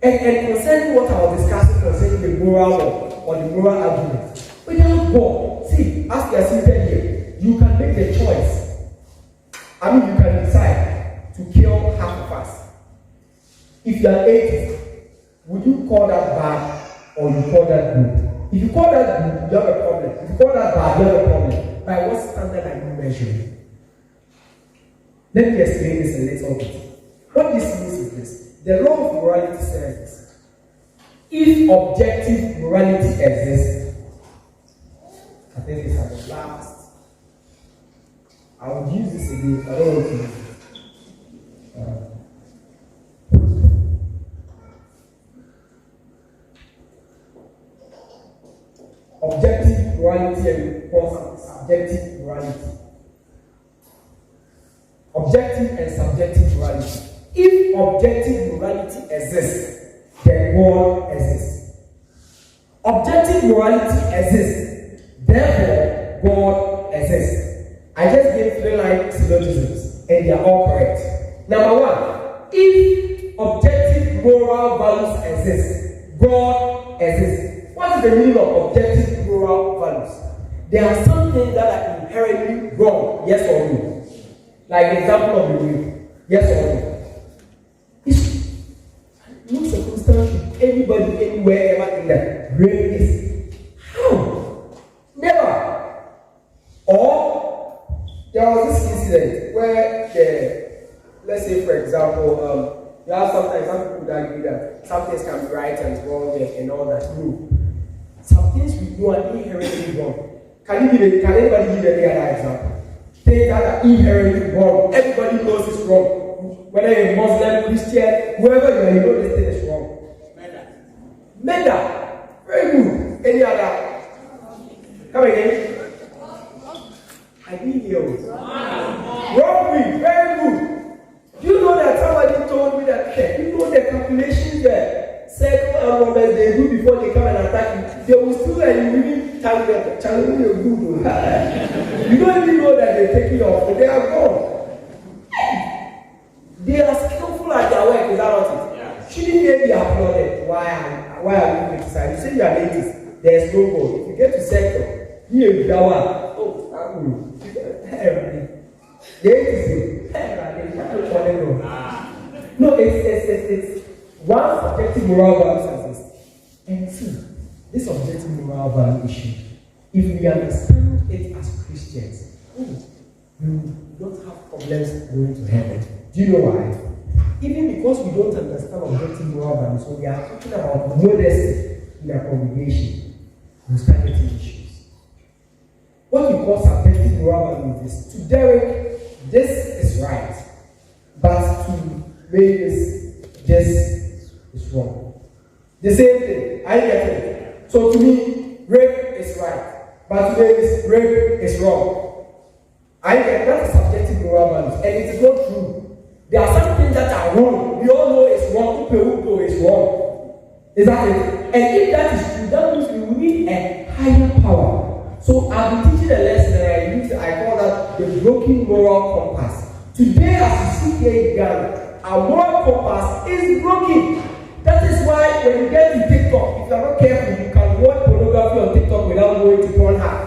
And concerning what I was discussing concerning the moral or the moral argument, without God, see, as we are seated here, you can make the choice. I mean, you can decide to kill half of us. If you are atheist, would you call that bad or you call that good? If you call that good, you have a problem. If you call that bad, you have a problem. By what standard are you measuring? Let me explain this a little bit. What this means is this. The law of morality says this. If objective morality exists, I think this is the last. I will use this again. I don't want to use it. Objective morality and subjective morality. Objective and subjective morality. If objective morality exists, then God exists. Objective morality exists, therefore God exists. I just gave 3-line syllogisms, and they are all correct. Number one, if objective moral values exist, God exists. What is the meaning of objective moral values? There are some things that are inherently wrong, yes or no? Like the example of the rape, yes or no? No circumstance should anybody anywhere ever think that rape is. How? Never. Or there was this incident where let's say for example, you have sometimes some people that argue that some things can be right and wrong and all that. No. Some things we do are inherently wrong. Can anybody give any other example? Things that are inherently wrong. Everybody knows it's wrong. Whether you're Muslim, Christian, whoever you are, you know this thing is wrong. Murder. Very good. Any other? Come again. I didn't hear you. Robbery. Very good. Do you know that somebody told me that, you know the calculations that circle robbers they do before they come and attack you? They will still really tell them, challenge you good. You don't even know that they're taking off, but they are gone. They are skillful at their work, is that not it? Yeah. Shouldn't they be applauded? Why are you criticized? You say you are atheist, there is no God. If you get to sector, you are the one. Oh, I'm good. The atheist, no, it's one subjective moral value exists. And two, this objective moral value issue, if we understand it as Christians, we don't have problems going to heaven. Do you know why? Even because we don't understand objective moral values, so we are talking about modesty in our congregation, we start getting issues. What we call subjective moral values is, to Derek, this is right, but to Mavis, this is wrong. The same thing, I get it. So to me, rape is right, but to Mavis, rape is wrong. I get that's subjective moral values, and it is not true. There are some things that are wrong. We all know it's wrong. Upe is wrong. Is that it? And if that is true, that means we will need a higher power. So I'll be teaching a lesson that I call that the broken moral compass. Today, as you see here in Ghana, our moral compass is broken. That is why when you get to TikTok, if you are not careful, you can watch pornography on TikTok without going to Pornhub.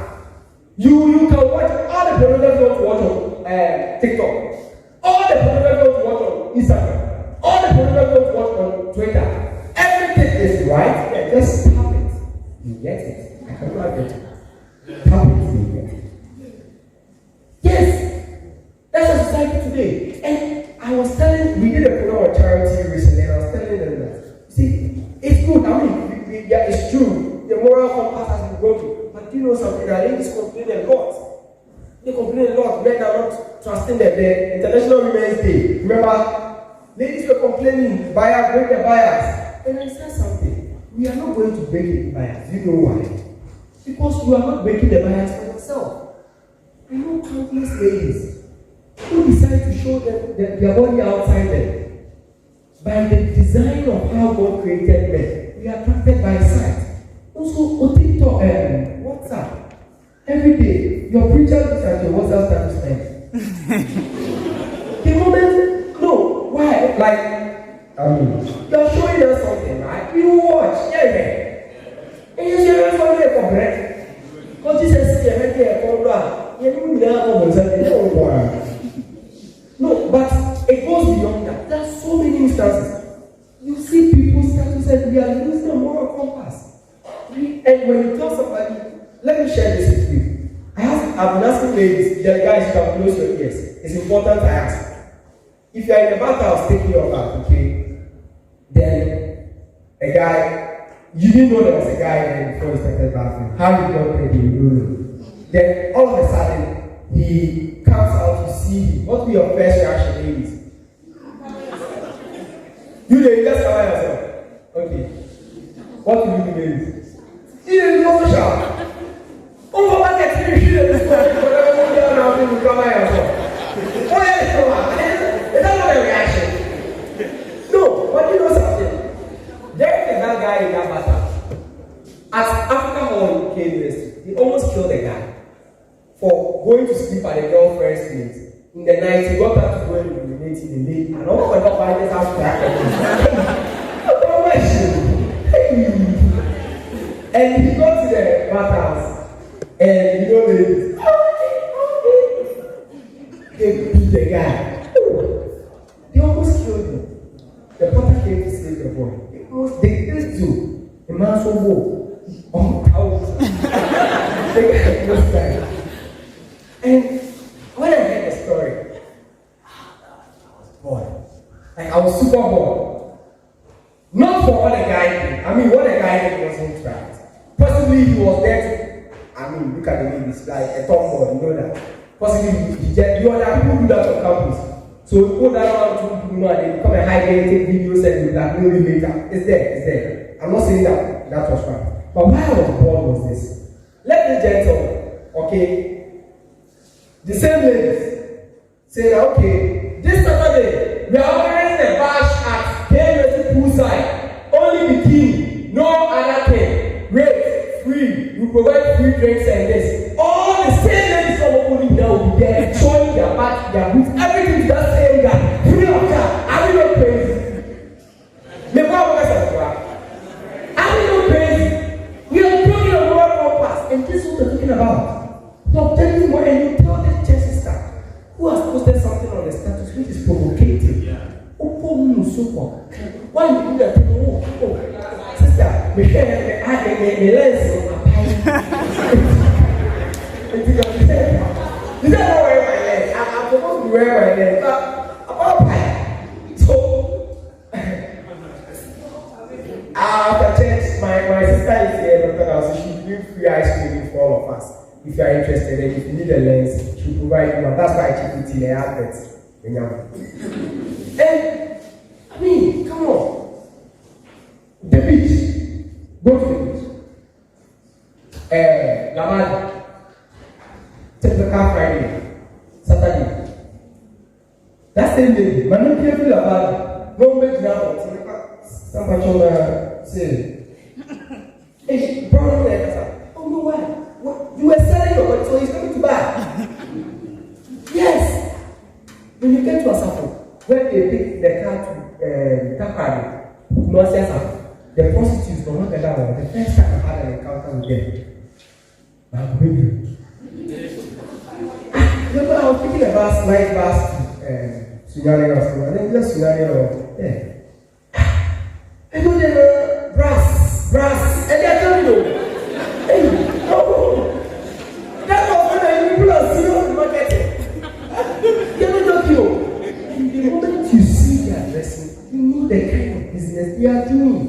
You can watch all the pornography you want to watch on TikTok. All the pornography you watch on Instagram, all the pornography you watch on Twitter, everything is right. Yeah, just tap it. You get it. I cannot get it. Tap it, you get it. Yes, that's a society today. And I was telling, we did a program on charity recently, and I was telling them that, see, it's good. I mean, yeah, it's true. The moral compass has been broken. But do you know something? The ladies complain a lot. They complain a lot. Men are not trusting the International Women's Day. Remember, ladies were complaining, buyers, break the buyers. And I said something. We are not going to break the buyers. Do you know why? Because you are not breaking the buyers for yourself. I know countless ladies who decide to show them their body outside them. By the design of how God created men, we are attracted by sight. Also, on TikTok and WhatsApp. Every day, your preacher looks at your WhatsApp status. The moment, no, why? Like, you're showing us something. see people's status and we are losing a moral compass. And when you tell somebody, let me share this with you. I've been asking ladies, the guys, you can close your ears. It's important I ask. If you are in the bathhouse taking your bath, okay, then a guy, you didn't know there was a guy there before you started bathing. How you got there, you don't know. Then all of a sudden, he comes out to see you. What will be your first reaction, ladies? You just cover yourself. Okay. What will you do, ladies? You don't shout. Oh, what gets me here? Whatever you are now, you cover yourself. Oh, yes, is that not a reaction? No, but you know something? There is that guy in that battle. At Africa Hall in University, they almost killed a guy for going to sleep at a girlfriend's place. In the night, he got up to go and urinate in the lake, and all of the fighters have cracked. And he got to the bathhouse, and you know, they beat the guy. They almost killed him. The father came to save the boy. They did too. The man so woke. Out. The guy almost died. And when I heard the story, I was bored. Like I was super bored. Not for what the guy did. I mean, what the guy did wasn't right. Possibly he was there to, I mean, look at the way this like a tomboy, you know that. Possibly you are there, people do that on campus. So you go down to people and they become a high grade, take videos and you blackmail you later. It's there. I'm not saying that was right. But why I was bored was this. Let me gentle, okay? The same ladies say that, okay, this Saturday we are organizing a bash at KMSC poolside. Only bikini, no other thing. Rate, free, we provide free drinks and this. All the same ladies from Okuni now will be there showing their back, their boots, everything to that same guy. Free of charge. Are we not crazy? Are we not crazy? We are talking about compass, and this is what we're talking about. So tell me more, and you tell this church sister who has posted something on the status which is provocative. Why you do that? Oh, sister, me lens on my pie. Is that not wearing my lens? I'm supposed to wear my lens, but about pie. So after church, my sister is here, Dr. House, she will give free ice cream for all of us. If you are interested, and if you need a lens, she'll provide you one. That's why I keep it in the advert. And I mean, come on. The beach. Go to the beach. Lamadi. Take the car Friday. Saturday. That same day, man, don't careful about it. No make now. Somebody say, hey, problem like that. Oh no, why? You were selling your body, so he's coming to buy. Yes. When you get to Asafo, when they take the car to Takari, the prostitutes from Wakadawa, the first time I had an encounter with them, I'm with you. Remember, I was thinking about night bus to Sunyani or something, and then just Sunyani or yeah. I go there, brass, and they're telling you, hey, no, that was when people are serious in marketing. They don't know you. And the moment you see their dressing, you know the kind of business they are doing.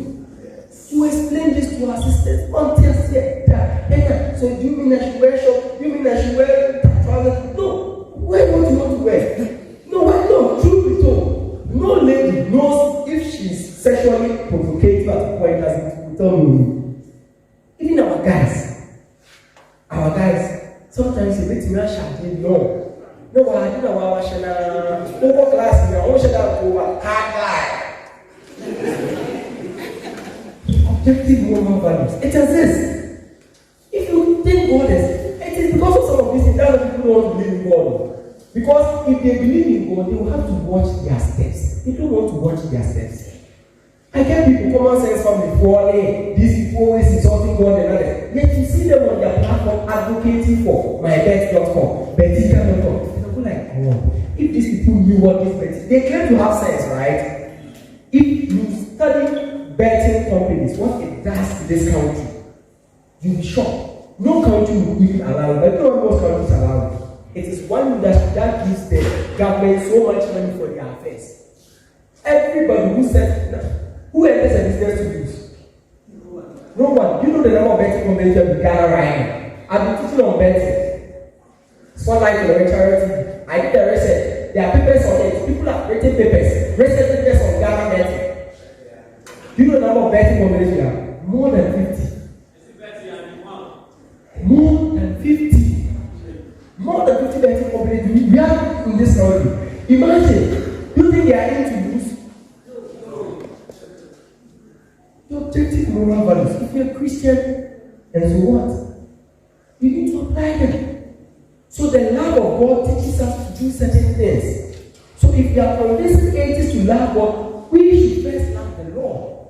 You explain this to our sisters until say that. So do you mean I should wear short? Do you mean I should wear trousers? No. Wear what you want to wear. No, truth be told, no lady knows if she's sexually provocative at the point as it will tell me. Even our guys, sometimes they make me a shabby. No, I didn't know what I was over class. I want to go a car guy. Objective moral values. It exists. If you think God is, it is because of some of these things that people don't want to believe in God. Because if they believe in God, they will have to watch their steps. They don't want to watch their steps. I get people common sense from before, these people always insulting God and others. Yet you see them on their platform advocating for mybet.com, betika.com. And I'm like, oh, if these people knew what this bet, they claim to have sense, right? If you study betting companies, what it does to this country, you'll be shocked. No country will even allow it, but no most countries allow it. It is one industry that gives the government so much money for their affairs. Everybody who enters a business to lose? No one. You know the number of betting companies in Ghana right now. I've been teaching on betting. Spotlight on the charity. I did the research. There are papers on it. People have written papers. Research papers on Ghana betting. You know the number of betting companies we have? More than 50. More than 50. More than 50 betting companies we have in this country. Imagine, you think they are in to lose? Your objective moral values. If you're a Christian, and so what? You need to apply them. So the love of God teaches us to do certain things. So if you are convincing atheists to love God, we should first love the Lord.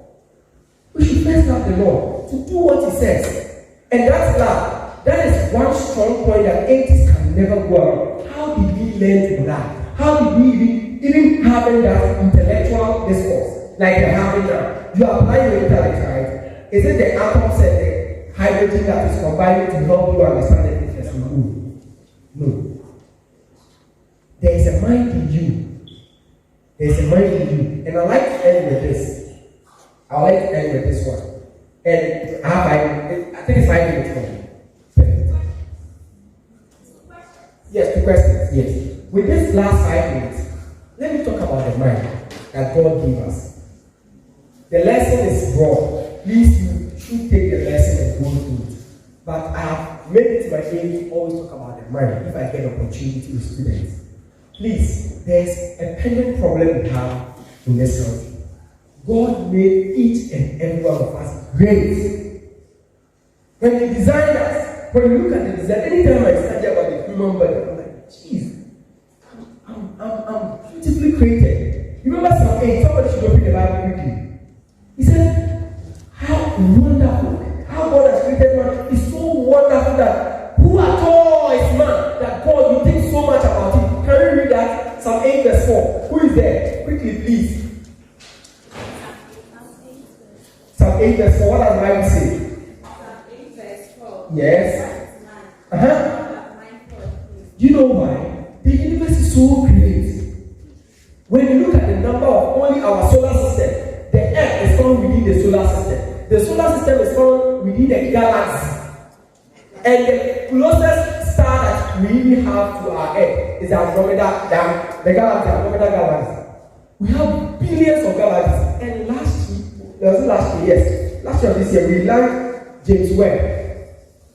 We should first love the Lord to do what He says. And that's love. That is one strong point that atheists can never go around. How did we learn to love? How did we even having that intellectual discourse like you're having now? You apply your intellect, right? Is it the atoms and the hydrogen that is combining to help you understand the difference in you? No. There is a mind in you. There is a mind in you. And I like to end with this. I like to end with this one. And I think it's 5 minutes for me. Yes, 2 questions. Yes. With this last 5 minutes, let me talk about the mind that God gave us. The lesson is broad. Please, you should take the lesson and go through it. But I have made it my aim to always talk about the mind if I get an opportunity with students. Please, there's a pending problem we have in this country. God made each and every one of us great. When He designed us, when you look at the design, anytime I study about the human body, I'm like, jeez, I'm beautifully created. You remember Psalm 8? Somebody should open the Bible quickly. He said, how wonderful, how God has created man is so wonderful that who at all is man that God, you think so much about it. Can you read that? Psalm 8 verse 4. Who is there? Quickly, please. Psalm 8 verse 4. What does the Bible say? Psalm 8 verse 4. Yes. Do you know why? The universe is so great. When you look at the number of only our solar system, the Earth is found within the solar system. The solar system is found within the galaxy. And the closest star that we even have to our Earth is Andromeda, the galaxy, Andromeda galaxy. We have billions of galaxies. And last year, this year, we launched James Webb.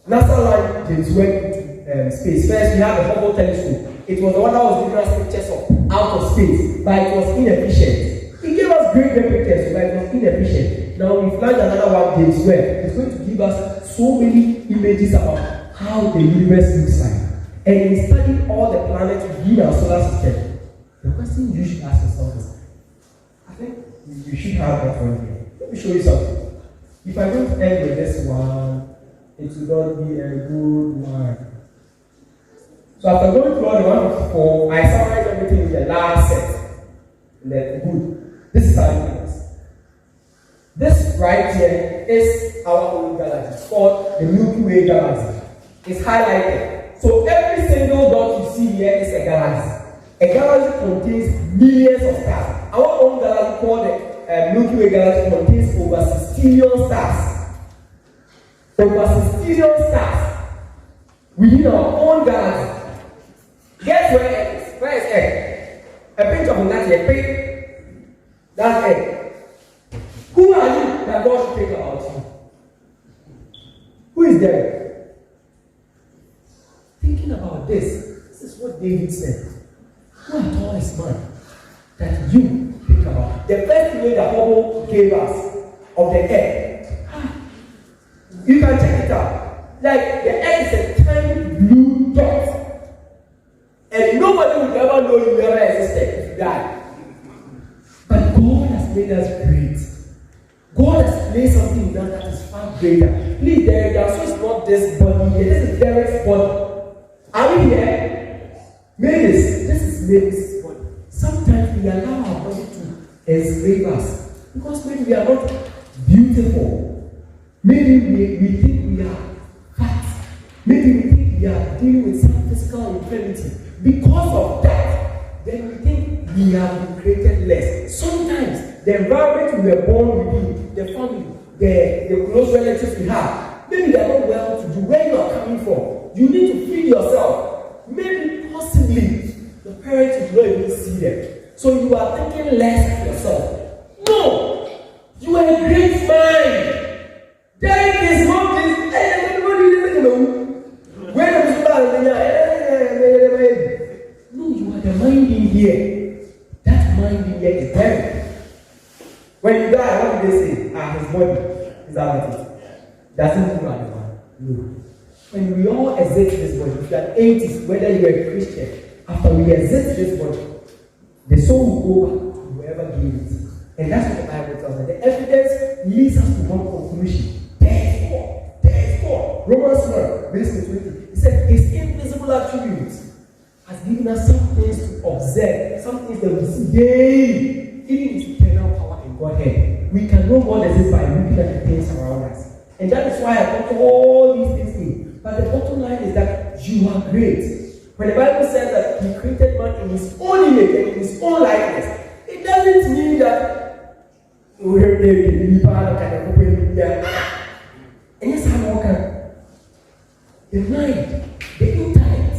NASA launched James Webb into space. First, we have the Hubble telescope. It was the one that was giving us pictures of out of space, but it was inefficient. It gave us great pictures, but it was inefficient. Now we've launched another one, James Webb. It's going to give us so many images about how the universe looks like. And we studied all the planets within our solar system. The question you should ask yourself is, I think you should have that one here. Let me show you something. If I don't end with this one, it will not be a good one. So after going through all the 1 to 4, I summarize everything in the last set. And then good. This is how it is. This right here is our own galaxy. It's called the Milky Way galaxy. It's highlighted. So every single dot you see here is a galaxy. A galaxy contains millions of stars. Our own galaxy called the Milky Way galaxy contains over 6 trillion stars. Over 6 trillion stars within our own galaxy. Guess where Earth is? Where is Earth? A pinch of a nut here, pink. That's Earth. Who are you that God should think about you? Who is there? Thinking about this is what David said. Who at all is man that you think about? The first way the Hubble gave us of the Earth. You can check it out. Like the Earth is a tiny blue dot. And nobody will ever know you ever existed if you die. But God has made us great. God has placed something in us that is far greater. Please, so it's not this body here. This is Derek's body. Are we here? Mavis, this is Mavis' body. Sometimes we allow our body to enslave us. Because maybe we are not beautiful. Maybe we think we are fat. Maybe we think we are dealing with some physical infirmity. Because of that, then we think we have been created less. Sometimes the environment we were born within, the family, the close relatives we have, maybe they are not well to do. Where you are coming from, you need to feed yourself. Maybe possibly the parents will not even see them. So you are thinking less of yourself. No! You are a great mind. There is not this. No, you are the mind in here. That mind in here is there. When you die, what do they say? His body is out. Doesn't move at the mind. No. When we all exit this body, if you are 80s, whether you are a Christian, after we exit this body, the soul will go back to whoever gave it. And that's what the Bible tells us. The evidence leads us to one conclusion. Therefore, Romans 1, verse 20, it said, his invisible attributes has given us some things to observe, some things that we see daily, even his eternal power in Godhead. We can know God exists by looking at the things around us. And that is why I put all these things in. But the bottom line is that you are great. When the Bible says that he created man in his own image and in his own likeness, it doesn't mean that the mind, the intellect,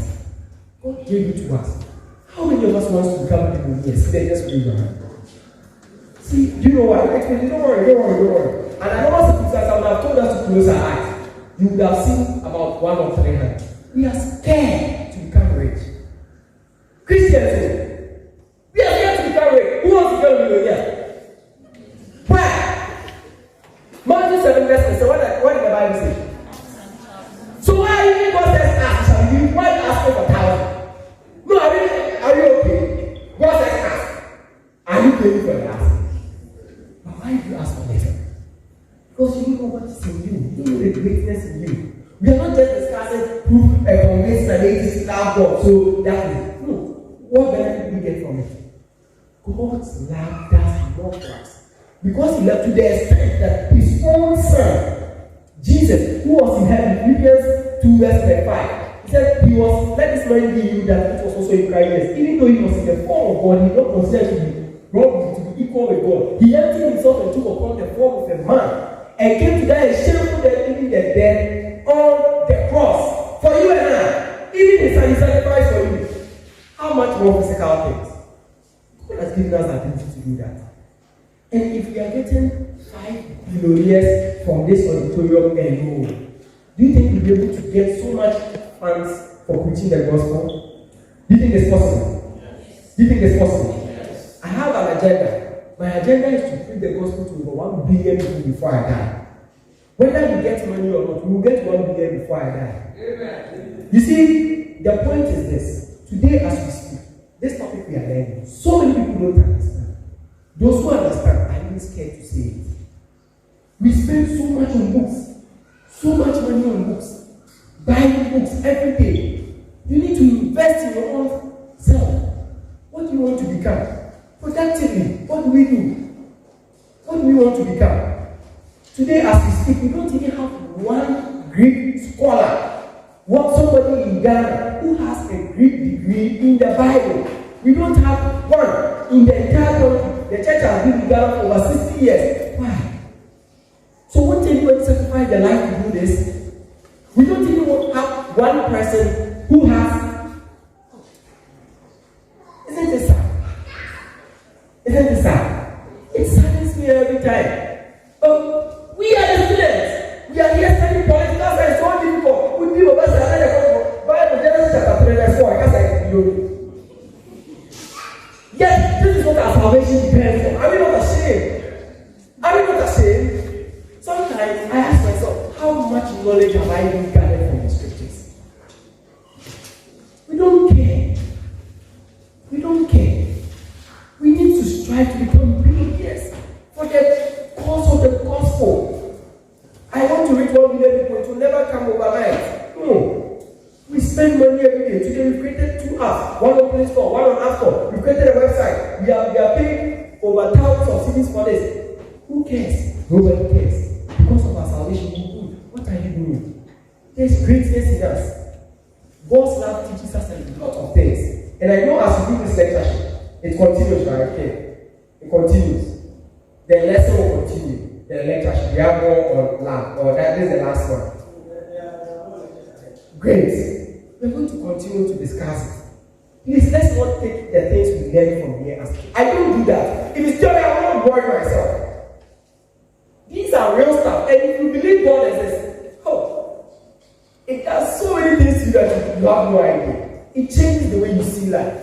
God gave it to us. How many of us want to become people? Yes, they just read your hand. See, you know what? Actually, don't worry. And I know some I would have told us to close our eyes. You would have seen about 1 or 3 hands. We are scared to become rich. Christians, we are scared to become rich. Who wants to become a millionaire? Why? Matthew 7 verse 7. What did the Bible say? So why are you God says ask? Shall you? Why are you asking for 1,000? No, are you okay? God says ask. Are you paying for the ask? But why do you ask for better? Because you don't know what is in you. You don't know the greatness in you. We are not just discussing who convincing an atheist love God. So that is no. What benefit do we get from it? God's love does not for us. Because he loved to the extent that his own son, Jesus, who was in heaven, Philippians 2 verse 5, he said he was, let this mind be you that it was also in Christ. Even though he was in the form of God, he did not consider to be wrong to be equal with God. He emptied himself and took upon the form of a man and came to die a shameful death, even the dead on the cross. For you and I, even his sacrifice for you. How much more physical things? God has given us the ability to do that. And if we are getting 5 billionaires from this auditorium alone, do you think we'll be able to get so much funds for preaching the gospel? Do you think it's possible? Yes. Do you think it's possible? Yes. I have an agenda. My agenda is to preach the gospel to over 1 billion people before I die. Whether we get money or not, we will get 1 billion before I die. Amen. You see, the point is this. Today as we speak, this topic we are learning, so many people don't understand. Those who understand are even scared to say it. We spend so much on books, so much money on books, buying books every day. You need to invest in your own self. What do you want to become? Productively, what do we do? What do we want to become? Today as we speak, we don't even have one Greek scholar, somebody in Ghana who has a Greek degree in the Bible. We don't have one in the entire country. The church has been in Ghana for over 60 years. Why? So won't anybody sacrifice their life to do this? We don't even have one person who has. Isn't it sad? Isn't it sad? It saddens me every time. We are the students. We are here studying political science. So difficult. We do over Bible Genesis chapter 3 verse 4. I can't say you. Yes, this is what our salvation depends on. Are we not ashamed? Are we not ashamed? Sometimes I ask myself, how much knowledge have I been gathered from the scriptures? We don't care. We don't care. We need to strive to become billionaires for the cause of the gospel. I want to reach 1 million people. It will never come overnight. No. We spend money every day. Today we created 2 apps. One on Play Store, one on App Store. We created a website. We are paying over thousands of cities for this. Who cares? Nobody cares. Because of our salvation, we good. What are you doing? There's greatness in us. God's love teaches us a lot of things. And I know as we do this lectureship, it continues, right? Okay. It continues. The lesson will continue. The lectureship. We have more on love. Or that is the last one. Great. We're going to continue to discuss it. Please, let's not take the things we learn from here as I don't do that. If it's theory, I won't worry myself. These are real stuff. And if you believe God exists, it does so many things to you that you have no idea. It changes the way you see life.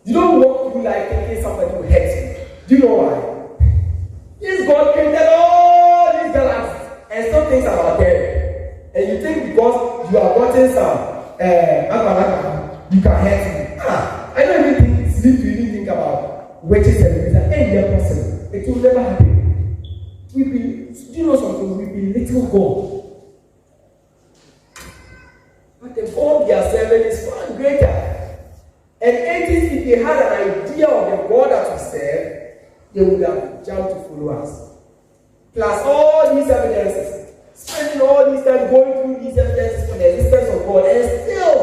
You don't walk through life thinking somebody will hurt you. Do you know why? This God created all these galaxies and some things about them. And you think because you are watching some you can hurt me. I don't even think sleep to even think about witches and things that ain't never possible. It will never happen. Do you know something? We belittle God. But the God we are serving is far greater. And atheists, if they had an idea of the God that we serve, they would have jumped to follow us. Plus all these evidences, spending all this time going through these evidences for the existence of God, and still,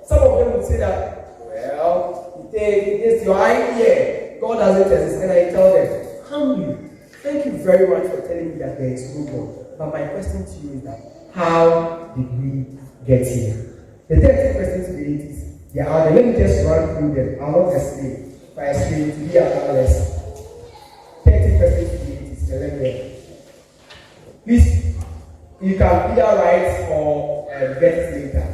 some of them would say that, well, it is your idea. God doesn't exist. And I tell them, humbly, thank you very much for telling me that there is no God. But my question to you is that, how did we get here? The 30 questions to the 80s, they are there. Let me just run through them. I'll not explain. If I explain to be another lesson. 30 questions to the 80s. Let me know. Please, you can either write or get it later.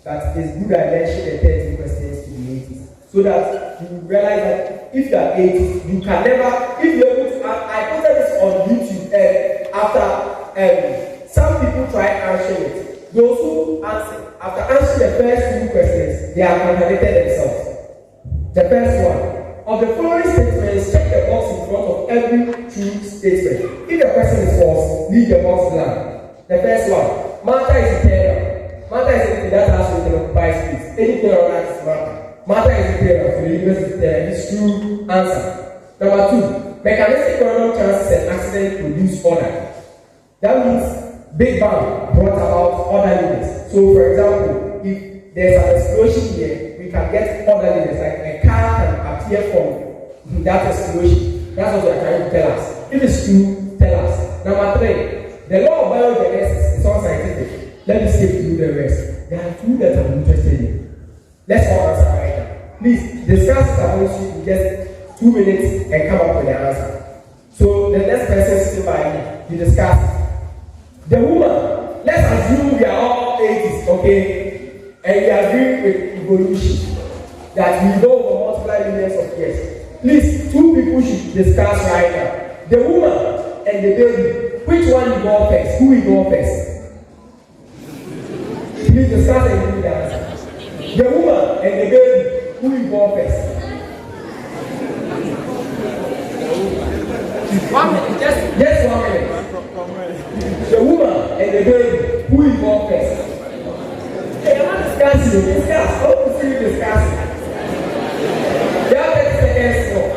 That is good I mentioned the 30 questions to the 80s. So that you realize that if you are 80, you can never, if you're able to, I posted this on YouTube after some people try answering it. Those who answer, after answering the first 2 questions, they have contradicted themselves. The first one, of the following statements, check the box in front of every true statement. If the question is false, leave the box blank. The first one, matter is eternal. Matter is anything that has to occupy space. Anything on that is matter. Matter is eternal, so the universe is eternal. It's true answer. Number 2, mechanistic random chances and accidents produce order. That means Big Bang brought about orderliness. So, for example, if there's an explosion here, we can get orderliness. Like a car can appear from that explosion. That's what they're trying to tell us. If it's true, tell us. Number 3, the law of biogenesis is unscientific. Let me skip through the rest. There are 2 that I'm interested in. Let's all answer right now. Please discuss it amongst you in just 2 minutes and come up with the answer. So the next person sitting by you discuss. The woman, let's assume we are all 80s, okay? And we agree with evolution that we go over multiple millions of years. Please, 2 people should discuss right now. The woman and the baby, which one will go first? Who will go first? Please discuss and give me the answer. The woman and the baby, who will go first? 1 minute, just 1 minute. The woman and the baby, who will go first? Hey, I'm not discussing. Discuss. I want to see you discuss. You have 30 seconds more.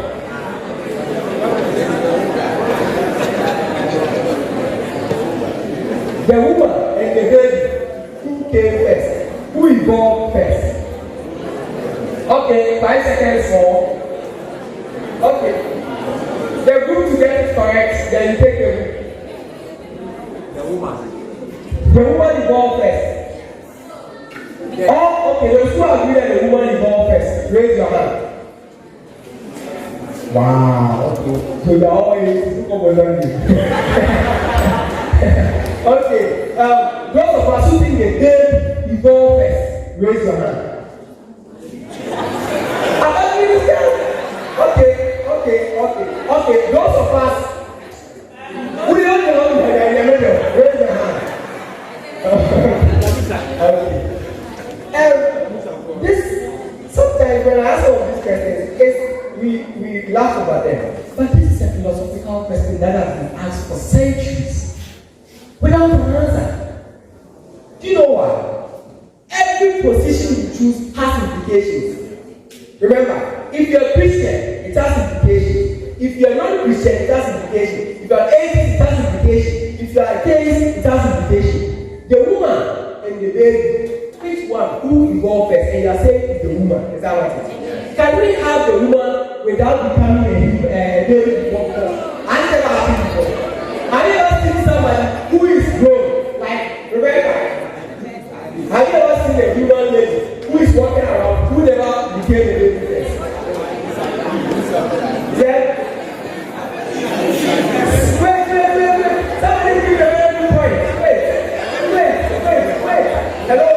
The woman and the baby, who came first? Who will go first? Okay, 5 seconds more. Okay. The group to get it correct, then you take the group. The woman is born first. Oh, okay, those who agree that the woman is born first, raise your hand. Wow, okay. So you are always okay, those of us who think the day is born first, raise your hand. Okay, those of us who don't know raise your hand. Okay. This sometimes when I answer all these questions, we laugh about them. But this is a philosophical question that has been asked for centuries without an answer. Do you know why? Every position you choose has implications. Remember, if you're a Christian, it has implications. If you're not a Christian, it has implications. If you're an atheist, it has implications. if you are a case, it has implication. The woman and the baby, which one? Who evolved first? And you are saying it's the woman. Is that what it is? Can we have the woman without becoming a baby before? I never happened before. Have you ever seen somebody who is grown, like Rebecca? Have you ever seen a human lady who is walking around who never became a baby first? Yeah? Wait. Somebody give a very good point. Wait. Hello.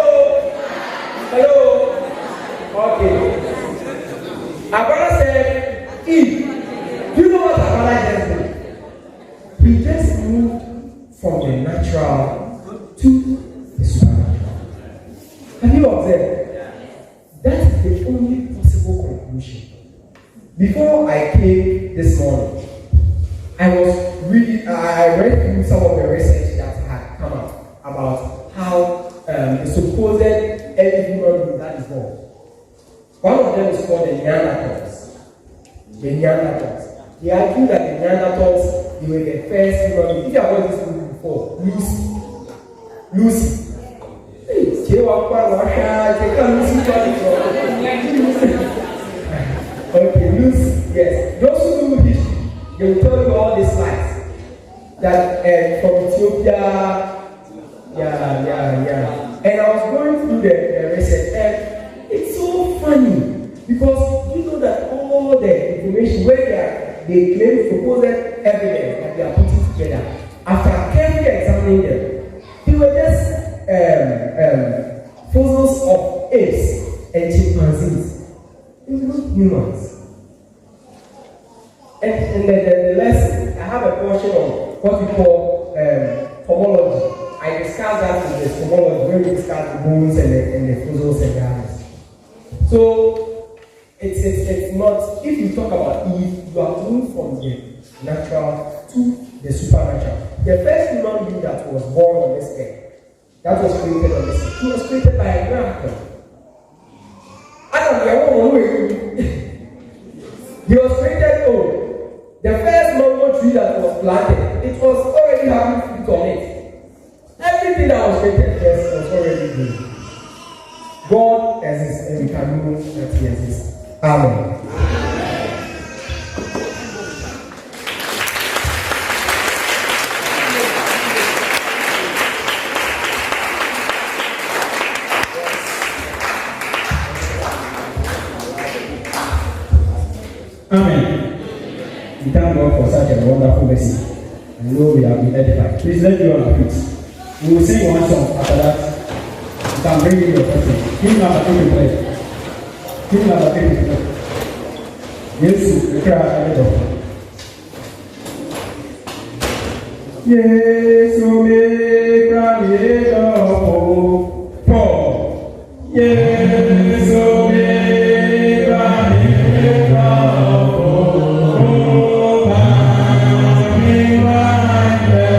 Okay. Our brother said, Eve. Do you know what our brother just did? He just moved from the natural to the supernatural. Have you observed? That is the only possible conclusion. Before I came this morning, I read through some of the research that had come out about how the supposed early human being that evolved. One of them is called the Neanderthals. They argue that the Neanderthals, they were the first human beings. If you have watched this movie before, Lucy. Okay, Lucy, yes. Those who know history, they will tell you all these lies. That from Ethiopia, And I was going through the research, and it's so funny because you know that all the information where they claim supposed evidence that they are putting together, after carefully examining them, they were just fossils of apes and chimpanzees. They were not humans. And the lesson, I have a portion of what we call homology. I discussed that in the homology when we discussed the bones and the fossils and the others. So it's not, if you talk about Eve, you are moving from the natural to the supernatural. The first human being that was born on this earth, that was created on this earth, he was created by a miracle. He was created old. The first mango tree that was planted, it was already having fruit on it. Everything that was created first was already good. God exists and we can know that He exists. Amen. Amen. We thank God for such a wonderful message. I know we have been edified. Please let me on our feet. We will sing one song after that. You can bring in your person. Hymn number 23. Hymn number 23. Yes, the crowd at the door. Yes, me cry it up for. Yes, me cry it up for. Bani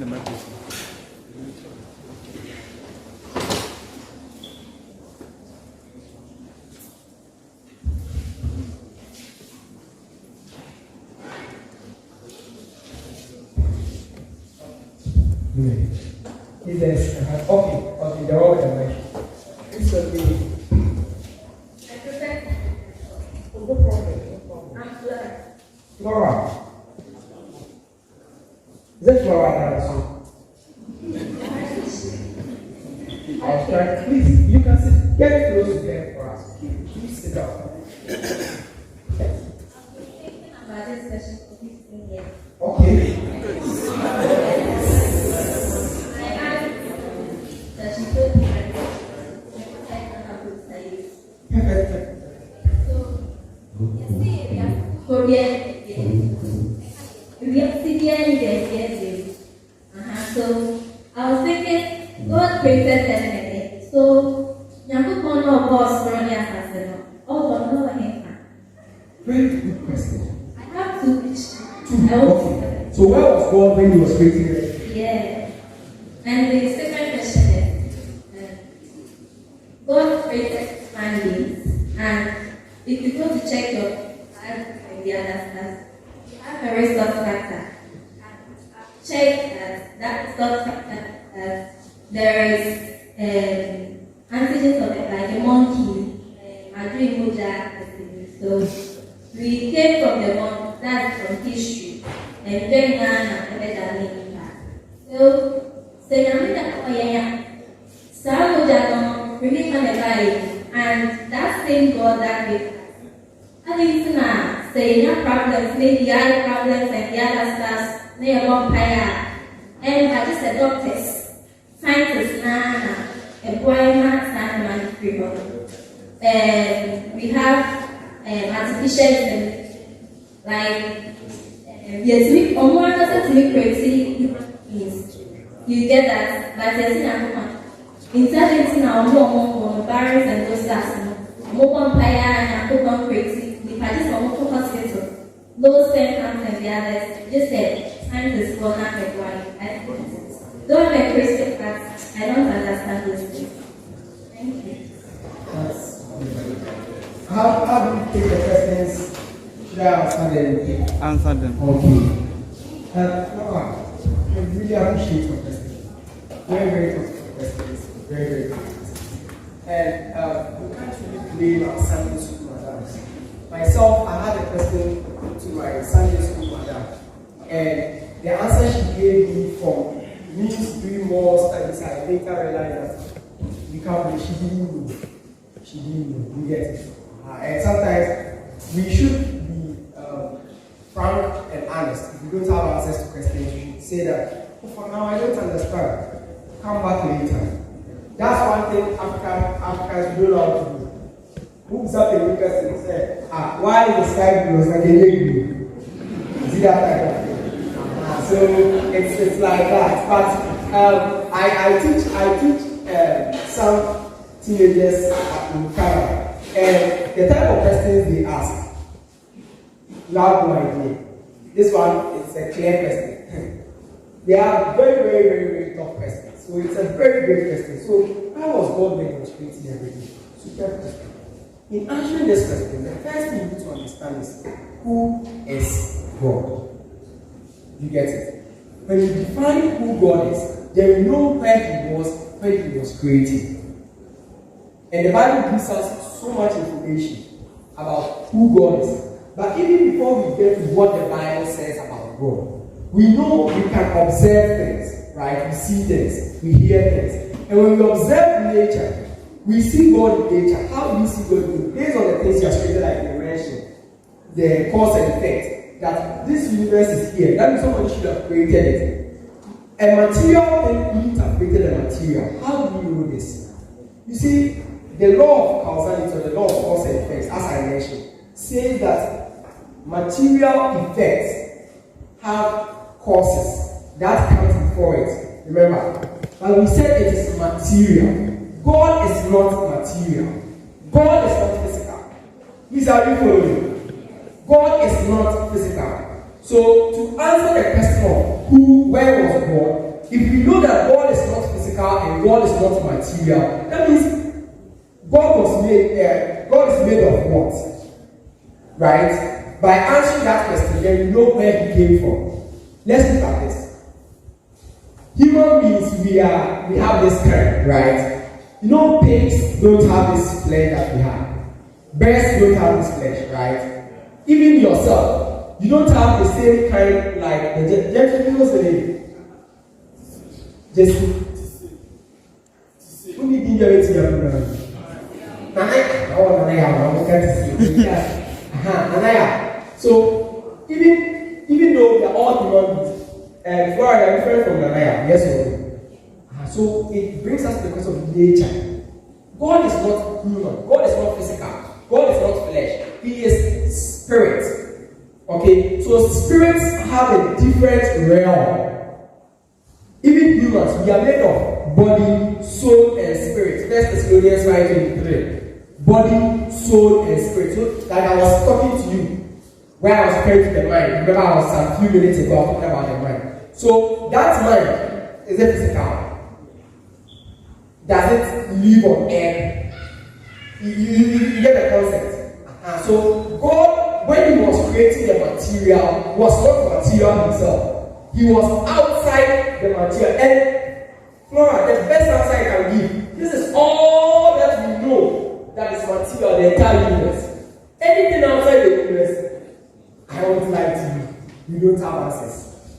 wande, Okay, they're all the way. This will be. No problem. I'm Flora. Flora. Is that Flora also? I'll try. Please, you can sit. Get close to them for us. Please sit down. About this session for 15 years. Okay. So I was thinking, God created heaven and earth. So, Nyankopon no boss from the assassin. Oh, no, Very good question. I have two questions. I won't say 7. So where was God when He was creating it? Yeah. And the second question is, God created families, and if you go to check your Bible and the other stuff, you have a resource factor. Check that resource factor, there is antigens of it, like a monkey, Madrid Moja. So we came from the monkey, that's from history, and very so say I'm really and that same God that we I think now say no problems, maybe other problems and the other stuff, near vampire, and I just a doctors, scientists now, a boy man, free and we have artificial like yes, we on one to make crazy you get that, but there's intelligence in our home, barriers and those stuff. More vampire and open crazy. The parties are more hospital. Those same comes and the others just said, scientists will not make why. Don't make crazy facts. I don't understand those things. Thank you. How do you take the questions? Should I answer them? Okay. I really appreciate your questions. Very, very good questions. Very, very good questions. And we can't really blame our Sunday school madams. Myself, I had a question to my Sunday school madam, and the answer she gave me from me doing more studies, I later realized that we can't believe she didn't know. She didn't know. You get it? And sometimes we should be frank and honest. If you don't have access to questions, you should say that, oh, for now I don't understand. Come back later. That's one thing Africans don't know how to do. Who's up in Lucas and say, why is the sky blue? Like a blue. See that type of thing? So it's like that. But I teach some teenagers in Canada, and the type of questions they ask, you have no idea. This one is a clear question. They are very, very, very, very tough questions. So it's a very great question. So how was God when He was creating everything? Super question. In answering this question, the first thing you need to understand is who is God. You get it? When you define who God is, then you know where He was when He was creating. And the Bible gives us so much information about who God is. But even before we get to what the Bible says about God, we know we can observe things, right? We see things, we hear things. And when we observe nature, we see God in nature. How do we see God in nature? Based on the things you have stated, like you mentioned, the cause and effect, that this universe is here. That means somebody should have created it. A material thing couldn't have created a material. How do you know this? You see, the law of causality, or the law of cause and effects, as I mentioned, says that material effects have causes that comes before it. Remember, but we said it is material. God is not material. God is not physical. Please, are you following? God is not physical. So to answer the question of where was God, if we know that God is not physical and God is not material, that means God is made of what? Right? By answering that question, then we know where He came from. Let's look at this. Human beings, we have this kind, right? You know, pigs don't have this flesh that we have. Birds don't have this flesh, right? Even yourself, you don't have the same kind, like the gentleman, what's the name? Jesse. Who need ginger to your program? Nanaya. So even though we are all human beings, and Flora are different from Nanaya, yes or no? So it brings us to the question of nature. God is not human. God is not physical. God is not flesh. He is spirit. Okay? So spirits have a different realm. Even humans, we are made of body, soul, and spirit. 1 Thessalonians 5:23. Body, soul, and spirit. So like I was talking to you where I was referring to the mind. Remember, I was a few minutes ago talking about the mind. So that mind is a physical. Does it live on earth? You get the concept. So God, when He was creating the material, was not material Himself. He was outside the material. And Flora, the best answer I can give. This is all that we know that is material, the entire universe. Anything outside the universe, I won't lie to you. You don't have access.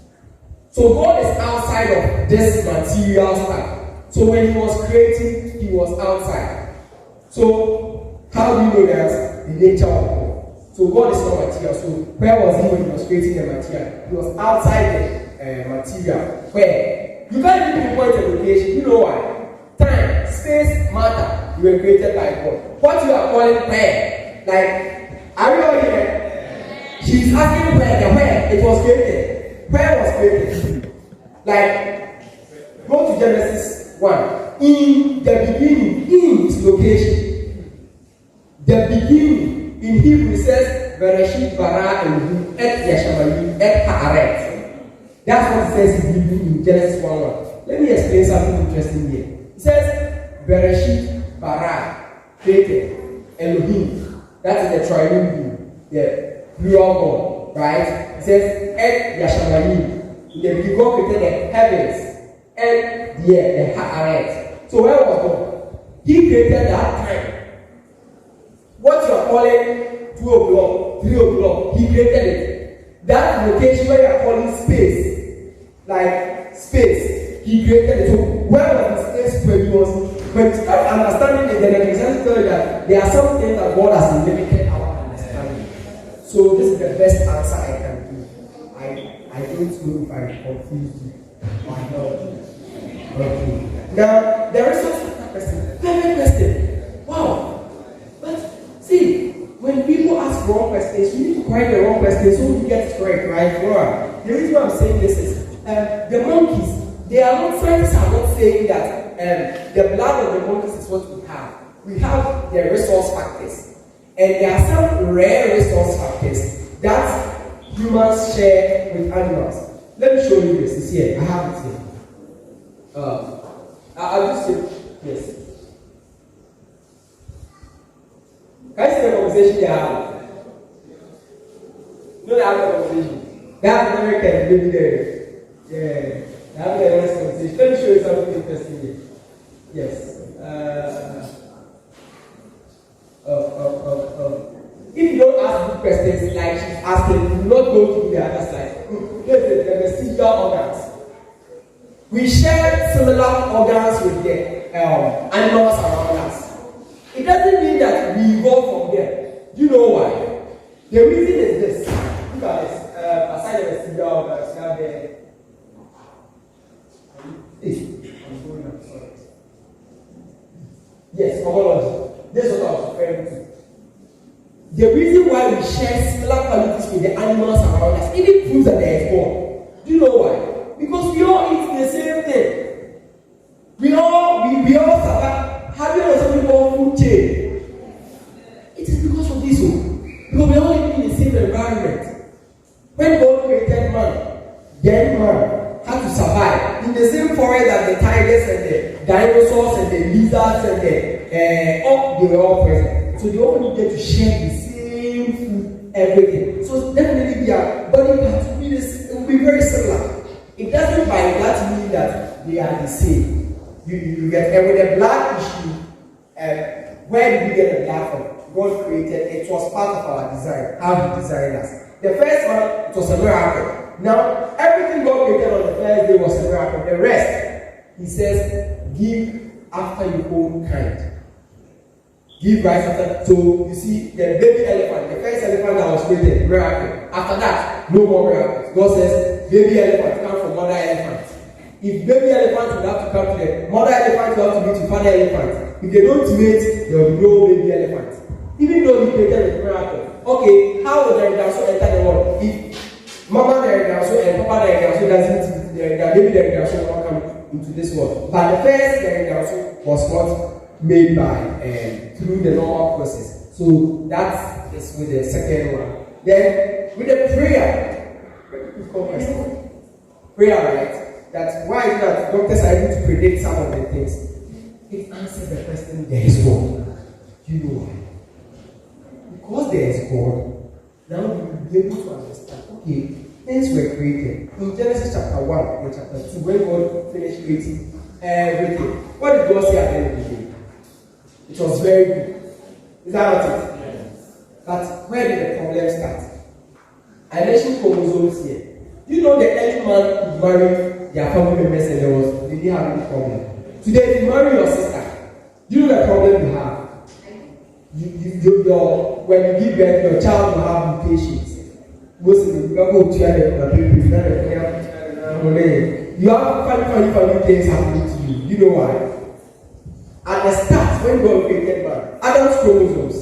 So God is outside of this material stuff. So when He was creating, He was outside. So how do you know that? The nature of God. So God is not material. So where was He when He was creating the material? He was outside the material. Where? You can't even point a location. You know why? Time, space, matter. You were created by God. What you are calling where? Like, are you all here? She's asking where it was created. Where was created? Like, go to Genesis 1. In the beginning, in its location. The beginning, in Hebrew, says, Bereshit bara Elohim et yashamayim et haaret. That's what it says in Hebrew in Genesis 1:1. Let me explain something interesting here. It says, Bereshit bara, created, Elohim. That is the triune being, the plural God, right? It says, et yashamayim. In the beginning, God created the heavens and the earth, the haaret. So where was God? He created that time. What you are calling 2 o'clock, 3 o'clock, He created it. That location where you are calling space, like space, He created it. So where was the space when He was? When you start understanding it, then I can tell you that there are some things that God has limited our understanding. So this is the best answer I can give. I don't know if I confused you or not. Okay. Now, there is also a question. Very question. Wow. But see, when people ask wrong questions, you need to correct the wrong question so you get it correct, right? Wow. The reason why I'm saying this is the monkeys, scientists are not saying that the blood of the monkeys is what we have. We have the resource factors. And there are some rare resource factors that humans share with animals. Let me show you this. It's here. I have it here. I'll just say, yes. Can you see the conversation they have? No, they have a conversation. They have American, maybe there. Yeah. They have a nice conversation. Let me show you something interesting here. Yes. If you don't ask good questions like she's asking, you will not go to the other side. Listen, the vestigial organs. We share similar organs with the animals around us. It doesn't mean that we evolved from them. Do you know why? The reason is this. Look at this. Aside the vestigial organs, you have the. I'm going up, sorry. Yes, homology. This is what I was referring to. The reason why we share similar qualities with the animals around us even proves that they are born. Do you know why? Because we all eat the same thing. We all survive. Have you heard some people food chain? It is because of this one. Because we all live in the same environment. When God created man, then man had to survive in the same forest that the tigers and the dinosaurs and the lizards and they were all present. So they all needed to share the same food, everything. So definitely their body parts will be very similar. It doesn't by that mean that they are the same. You get with the blood issue. Where did we get the blood from? God created it. Was part of our design. How He designed us. The first one, it was a miracle. Now, everything God created on the first day was a miracle. The rest, He says, give after your own kind. Give right after. So you see, the baby elephant, the first elephant that was created, miracle. After that, no more miracles. God says, baby elephant come from mother elephant. If baby elephant will have to come to the mother elephant, will have to meet to father elephant. If they don't meet, there will be no baby elephant. Even though He created a miracle. Okay, how will the dinosaur enter the world? If mama the dinosaur and papa the dinosaur doesn't, the baby the dinosaur will not come into this world. But the first dinosaur was not made by through the normal process. So that is with the second one. Then with a prayer, prayer, right? That's why that doctors are able to predict some of the things. It answers the question, there is God. Do you know why? Because there is God, now you will be able to understand, okay, things were created. In Genesis chapter 1 and chapter 2, when God finished creating everything, what did God say at the end of the day? It was very good. Is that not it? Yes. But where did the problem start? I mentioned chromosomes here. You know the early man could marry their family members and they didn't have any problem. Today, if you marry your sister, do you know the problem you have? When you give birth, your child will have mutations. Most of you go to you have funny things happening to you. You know why? At the start, when God created man, Adam's chromosomes,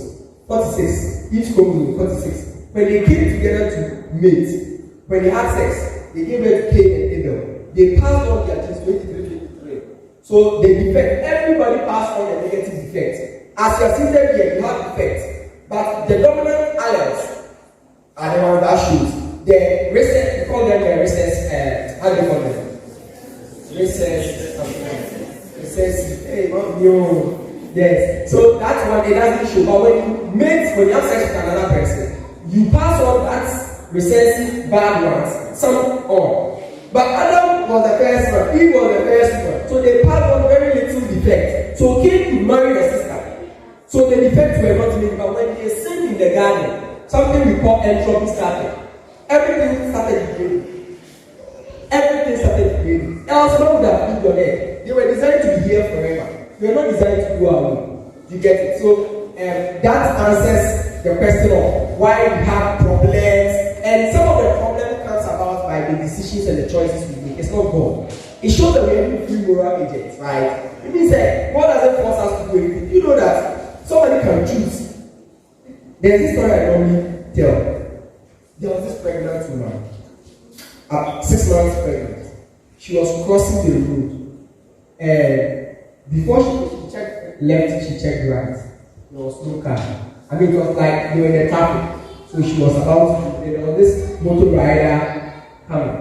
46, each chromosome, 46. When they came together to mate, when they had sex, they gave birth to Cain and Abel. They passed on their genes 23. So the defect, everybody passed on a negative defect. As you are seated here, you have defects. But the dominant alleles are the ones that shows. The recess, we call them the recess, how do you call them? Recess, hey, no. Yes. So that's what it doesn't show. But when you have sex with another person, you pass on that recessive bad ones, some on. But Adam was the first one, Eve was the first one. So they passed on very little defect. So Cain could marry the sister. So the defects were not made. But when they sinned in the garden, something we call entropy started. Everything started degrading. Everything started degrading. Else, no would have been your head. They were designed to be here forever. They were not designed to go away. You get it? So that answers the question of why we have problems. And some of the problem comes about by the decisions and the choices we make. It's not God. It shows that we are free moral agents, right? It means that God doesn't force us to do anything. You know that somebody can choose. There's this story I normally tell. There was this pregnant woman, 6 months pregnant. She was crossing the road, and before she checked left, she checked right. There was no car. I mean, it was like they were in the traffic. So she was about to, there was this motor rider coming.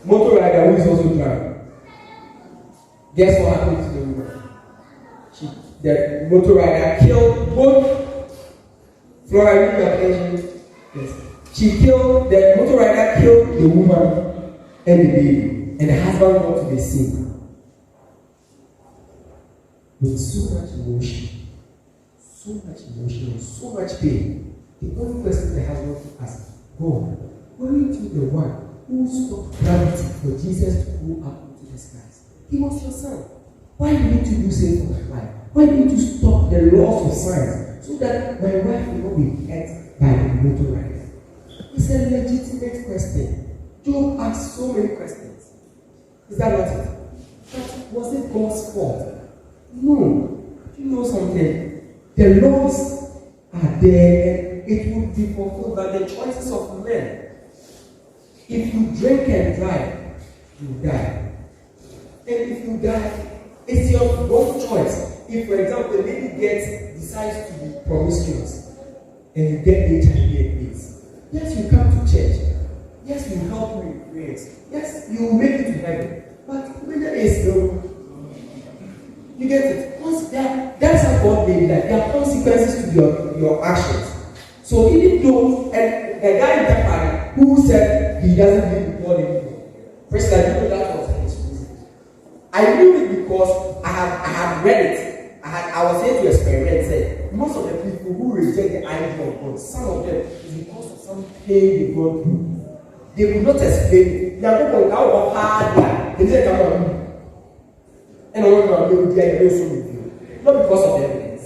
Motor rider who is also driving. Guess what happened to the woman? The motor rider killed both. Flora, you have yes. The motor rider killed the woman and the baby, and the husband got to the scene with so much emotion, and so much pain. The only question the husband could ask, God, weren't you the one who stopped gravity for Jesus to go up into the skies? He was your son. Why didn't you do same for my life? Why didn't you stop the laws of science so that my wife will not be hurt by the motor rider? It's a legitimate question. Job asked so many questions. Is that not it? But was it God's fault? No. You know something? The laws are there and it will be fulfilled by the choices of men. If you drink and drive, you die. And if you die, it's your own choice. If, for example, a lady decides to be promiscuous and you get HIV and AIDS, yes, you come to church. Yes, you help me with prayers. Yes, you will make it to heaven. But when there is no, you get it. Once that's how God made it. There are consequences to your actions. So even though, and the guy in Japan who said he doesn't believe in God anymore, first I knew that was his reason. I knew it because I had read it. I was here to experiment. Said most of the people who reject the idea of God, some of them is because of some pain they go through. They will not explain it. They are people out of hard life. They say, "Come on," and all of them will be also with you, not because of the evidence.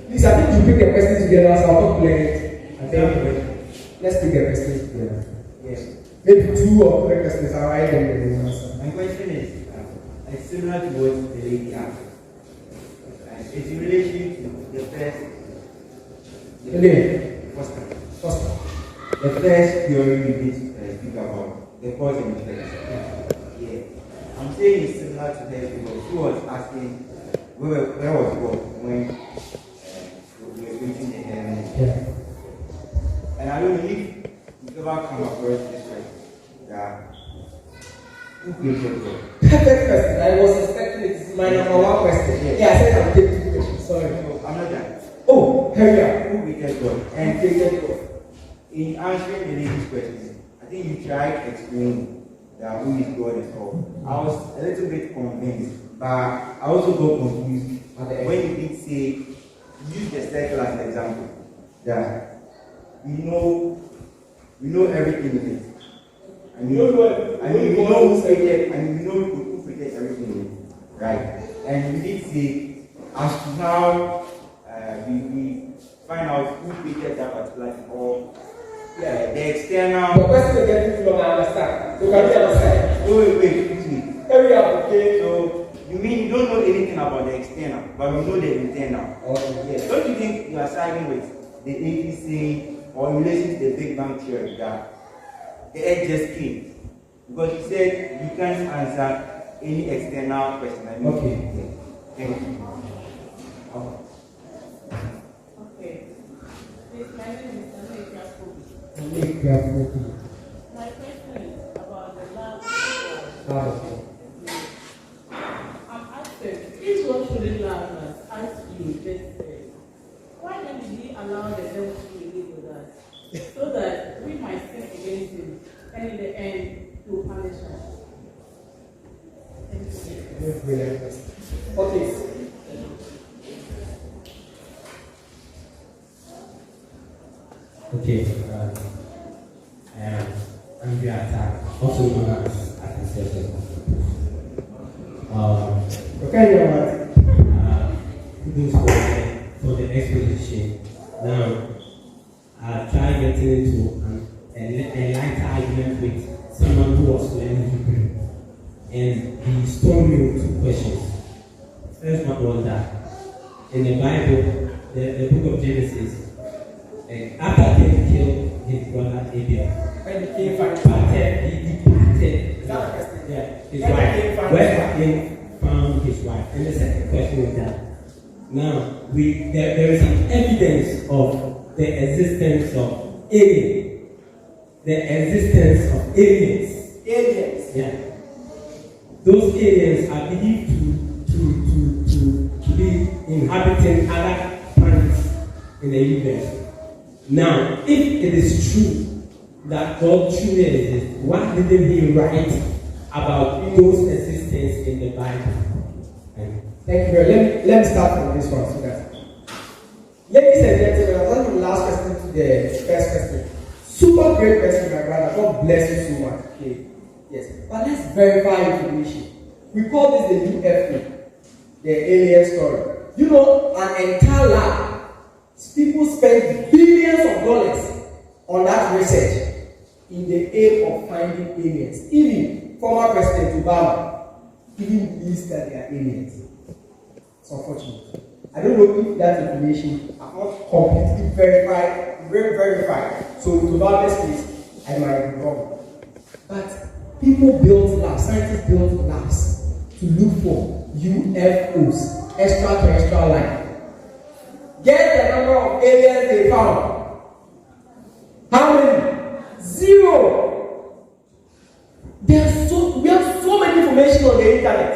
Please, I think you pick the questions together, so I'll not play it. I think let's pick the questions together. Yes. Maybe 2 or 3 questions are right and the answer. My question is similar to what the lady asked. It's in relation to the first. The first theory we need to speak about, the cause and effect. Yeah. I'm saying it's similar to her because she was asking where was God when we were creating the heaven? Yeah. And I don't know if you've ever come across this question that who created God? Perfect question. I was expecting it. It's my number one question. Yeah. Yeah, I said I'll take two questions. Sorry. No, I'm not done. Oh, hurry up. Who created God? And And created God. in answering the lady's question, I think you tried to explain that who is God and all. I was a little bit convinced, but I also got confused when you did say, use the circle as an example, that we know everything in it. We know who created everything in it, right? And you did say, as to how we find out who created that particular thing, or the external. The question again, if you don't understand. So can you understand? Wait, excuse me. Hurry up, okay? So you mean you don't know anything about the external, but we know the internal. Okay. Yes. Don't you think you are siding with the atheist saying, or in relation to the Big Bang theory, that the earth just came? Because you said you can't answer any external question. Okay. Yeah. Thank you. Okay. Please, my name is My question is about the love. I'm asking, if God truly loves us, as you just said, why then did He allow the devil to live with us? So that we might sin against Him, and in the end, He will punish us. Thank you. Okay. Okay, I'm the attack, also known as accusation. Okay, Kudos for the exposition. Now, I'll try getting into a lighter argument with someone who was learning Hebrew. And he told me two questions. First one was that in the Bible, the book of Genesis, after Cain killed his brother Abel, when he came back, he departed. Yeah, his wife. Where Cain found his wife. And the second question is that now there is some evidence of the existence of aliens. The existence of aliens. aliens. Yeah. Those aliens are believed to be inhabiting other planets in the universe. Now, if it is true that God truly exists, why didn't He write about those existence in the Bible? Thank you very much. Let me start from this one. So that, ladies and gentlemen, I want the last question to the first question. Super great question, my brother. God bless you so much. Okay. Yes. But let's verify information. We call this the UFO, the alien story. You know, an entire lab. People spend billions of dollars on that research in the aim of finding aliens. Even former President Obama even believes that they are aliens. It's unfortunate. I don't know if that information are not completely verified. So to that case, I might be wrong. But people build labs, scientists build labs to look for UFOs, extraterrestrial life. Get the number of aliens they found. How many? 0. We have so many information on the internet.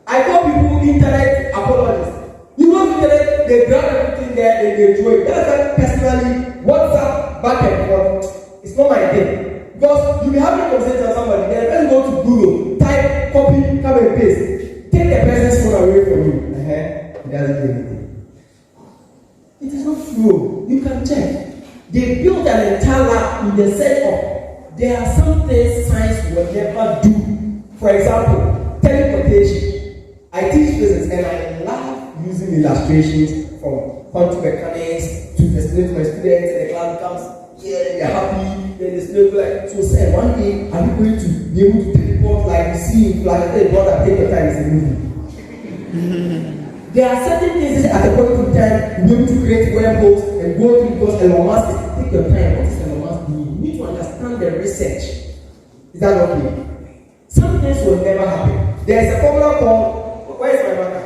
I call people internet apologists. You know, internet, they grab everything there and they throw it. That's why personally, WhatsApp back and forth, it's not my thing. Because you be having a conversation with somebody, then let's go to Google, type, copy, come and paste. Take the person's phone away from you. It doesn't do anything. It is not true. You can check. They built an entire lab in the sense of there are some things science will never do. For example, teleportation. I teach physics and I love using illustrations from quantum mechanics to explain to my students, and the class becomes they're happy, then they still like, so say one day are you going to be able to teleport like you see in Flash? Hey brother, take your time, it's a movie. There are certain cases at a point in time you'll be able to create wormholes and go through because Elon Musk. Take your time. What is Elon Musk doing? You need to understand the research. Is that okay? Some things will never happen. There is a formula called, where is my marker?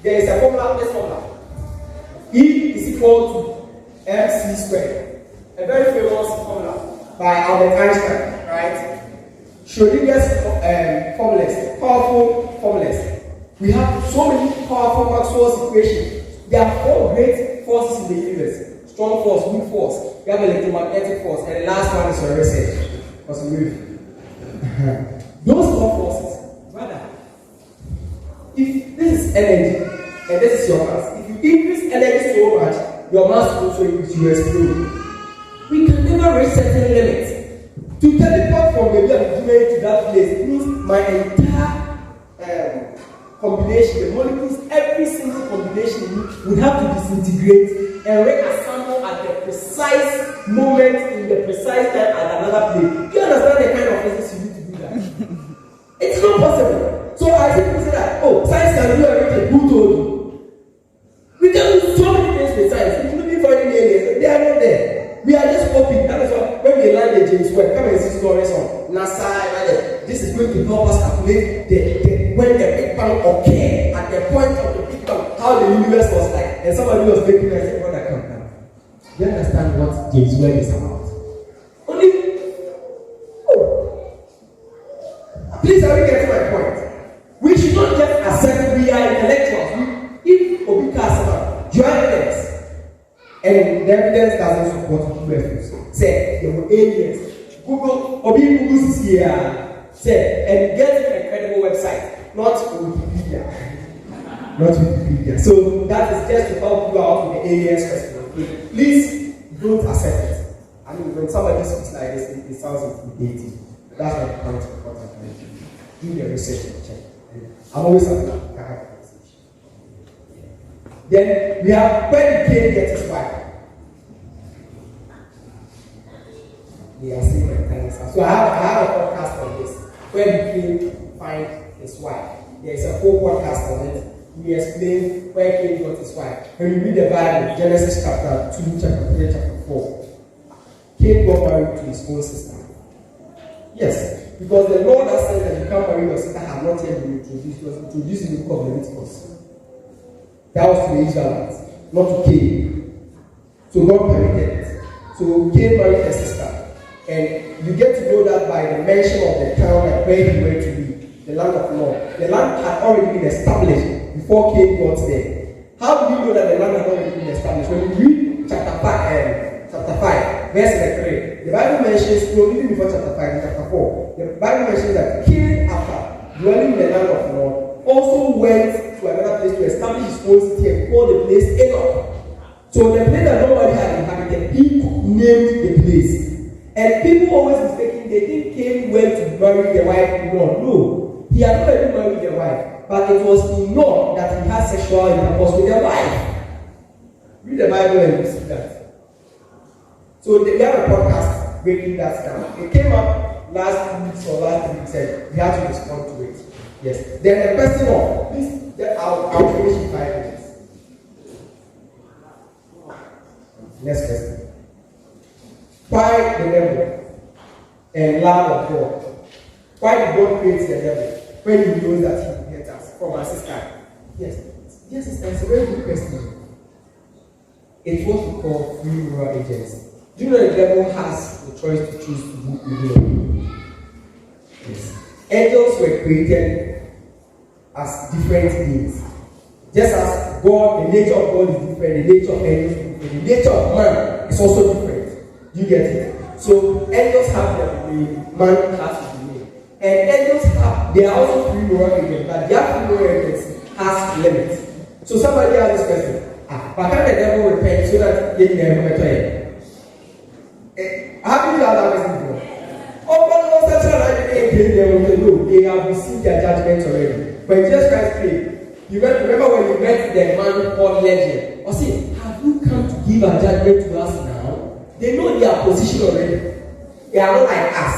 There is a formula, this formula. E is equal to mc squared. A very famous formula by Albert Einstein, right? Schrodinger's formulas, powerful formulas. We have so many powerful Maxwell's equations. There are 4 great forces in the universe: strong force, weak force. We have electromagnetic force, and the last one is your research. Because we those 4 forces, brother. If this is energy and this is your mass, if you increase energy so much, your mass will also increase. You explode. We can never reach certain limits. To teleport from maybe I'm to that place means my entire combination, the molecules, every single combination would have to disintegrate and reassemble at the precise moment in the precise time at another place. Do you understand the kind of physics you need to do that? It's not possible. So I think people say that, oh, science can do everything. Who told you? We can do so many things with science, including finding aliens. They are not there. We are just hoping. That is why when we land the James Webb, come and see stories on NASA. This is going to help us calculate when the Big Bang occurred, at the point of the Big Bang, how the universe was like. And somebody was making me say, "What I come down." Do you understand what James Webb is about? Only. Oh. Please, are we getting my point? We should not just accept we are intellectuals. If Obika you are evidence. And the evidence doesn't support UFOs. Say there were aliens. Google is here. Say and get a credible website, not Wikipedia. Not Wikipedia. So that is just to help you out with the aliens question. Please don't accept it. I mean, when somebody speaks like this, it sounds intimidating. That's not the point of what I'm trying to do. Do the research and check. I'm always happy to have a conversation. Then we have when Cain gets his wife. We are seeing my things. So I have a podcast on this. When Cain finds his wife. There is a whole podcast on it. We explain where Cain got his wife. When you read the Bible, Genesis chapter 2, chapter 3, chapter 4, Cain got married to his own sister. Yes, because the law that says that you can't marry your sister had not yet been introduced. It was introduced in the book of Leviticus. That was to the Israelites, not to Cain. So God permitted it. So Cain married his sister. And you get to know that by the mention of the town and where he went to be, the land of Nod. The land had already been established before Cain got there. How do you know that the land had already been established? When you read chapter 5, verse 3, the Bible mentions, even before chapter 5, chapter 4, the Bible mentions that Cain, after dwelling in the land of Nod, also went to another place to establish his own city and called the place Enoch. So the place that nobody had inhabited, he named the place. And people always mistaken, they think Cain went to marry the wife in Nod. No, he had already married the wife, but it was in Nod that he had sexual intercourse with the wife. Read the Bible and you see that. So they have a podcast breaking that down. It came up last 2 weeks or last 3 weeks, and we had to respond to it. Yes. Then the question of, please, I'll finish in 5 minutes. Next question. Why the devil and love of God? Why did God create the devil when he knows that he will get us from our sister? Yes, it's a very good question. It's what we call free moral agency. Do you know the devil has the choice to choose to do evil or good? Yes. Angels were created as different beings. Just as God, the nature of God is different, the nature of angels is different, the nature of man is also different. You get it? So angels have their domain, man has his domain. And angels they are also free moral agents, but their free moral agents has limits. So somebody has this question. But can the devil repent so that they can never better? How do you allow this to go? They have received their judgment already. When Jesus Christ came, you remember when you met the man called Legion? Or say, have you come to give a judgment to us now? They know their position already. They are not like us.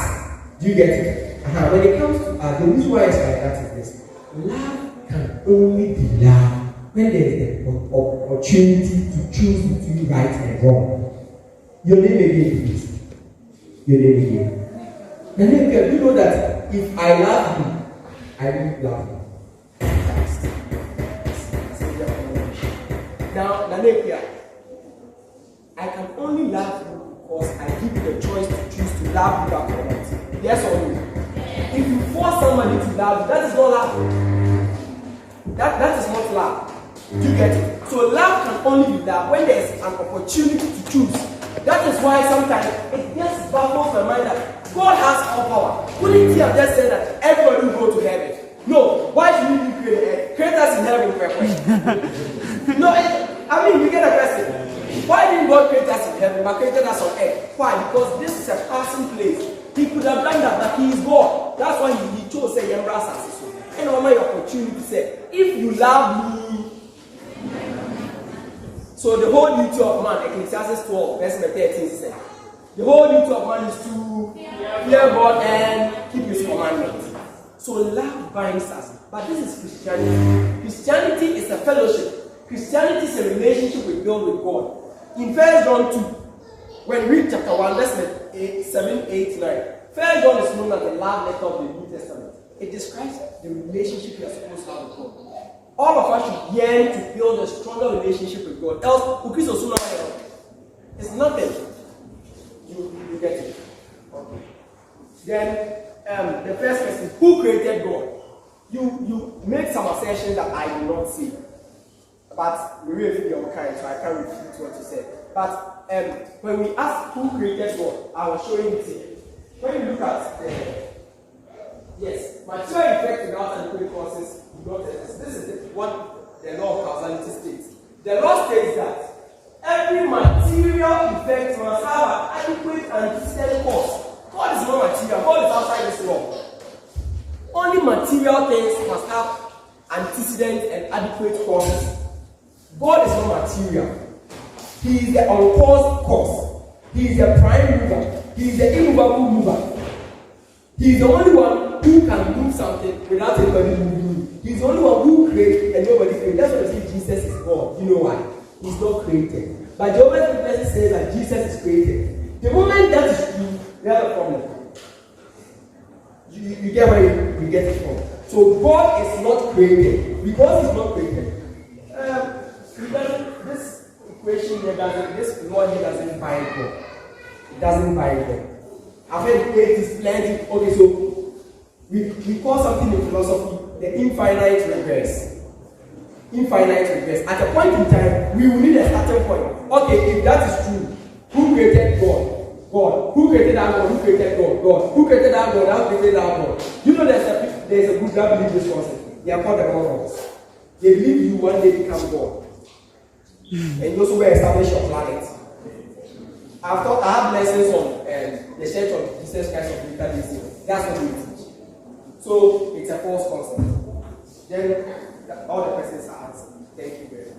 Do you get it? When it comes to the reason why it's like that is this. Love can only be love when there is the opportunity to choose between right and wrong. Your name again, please. Your name again. And then you know that if I love you, I will love you. I can only love you because I give you the choice to choose to love you back or not. Yes or no? If you force somebody to love you, that is not love. That is not love. Do you get it? So love can only be love when there is an opportunity to choose. That is why sometimes it just baffles my mind that God has all power. Wouldn't he have just said that everybody will go to heaven? No. Why should we create earth? Create us in heaven for a question. No, you get a question. Why didn't God create us in heaven but created us on earth? Why? Because this is a passing place. He could have done that, but he is God. That's why he chose to say, embrace us. And one my opportunity to say, if you love me. So the whole duty of man, Ecclesiastes 12, verse 13 says, the whole duty of man is to fear God and keep his commandments. So love binds us. But this is Christianity. Christianity is a fellowship. Christianity is a relationship we build with God. In 1 John 2, when we read chapter 1, verse 7, 8, 9, 1 John is known as the love letter of the New Testament. It describes the relationship we are supposed to have with God. All of us should yearn to build a stronger relationship with God. Else, it's nothing. You get it. Okay. Then the first question: who created God? You made some assertions that I do not see. But we really your kind, so I can't repeat what you said. But when we ask who created God, I was showing it here. When you look at material effect without adequate causes do not exist. This is what the law of causality states. The law states that every material effect must have an adequate and antecedent cause. God is not material. God is outside this law. Only material things must have antecedent and adequate causes. God is not material. He is the uncaused cause. He is the prime mover. He is the immovable mover. He is the only one who can move something without anybody moving. He is the only one who creates and nobody creates. That's why you see Jesus is God. You know why? He's not created. But Jehovah's Witnesses say that Jesus is created. The moment that is true, we have a problem. You get where you get it from. So God is not created. Because he's not created. This equation here this law here doesn't bind God. It doesn't bind God. I've heard atheists plenty. Okay, so we call something in philosophy the infinite regress. Infinite regress. At a point in time, we will need a starting point. Okay, if that is true, who created God? God. Who created that God? Who created God? God. Who created that God? Who created that God? You know there's a group that believes this concept. They are called the Mormons. They believe you one day become God. And those who will establish your planet. I have lessons on the Church of Jesus Christ of Latter-day. That's what we teach. So it's a false concept. Then all the questions are answered. Thank you very much.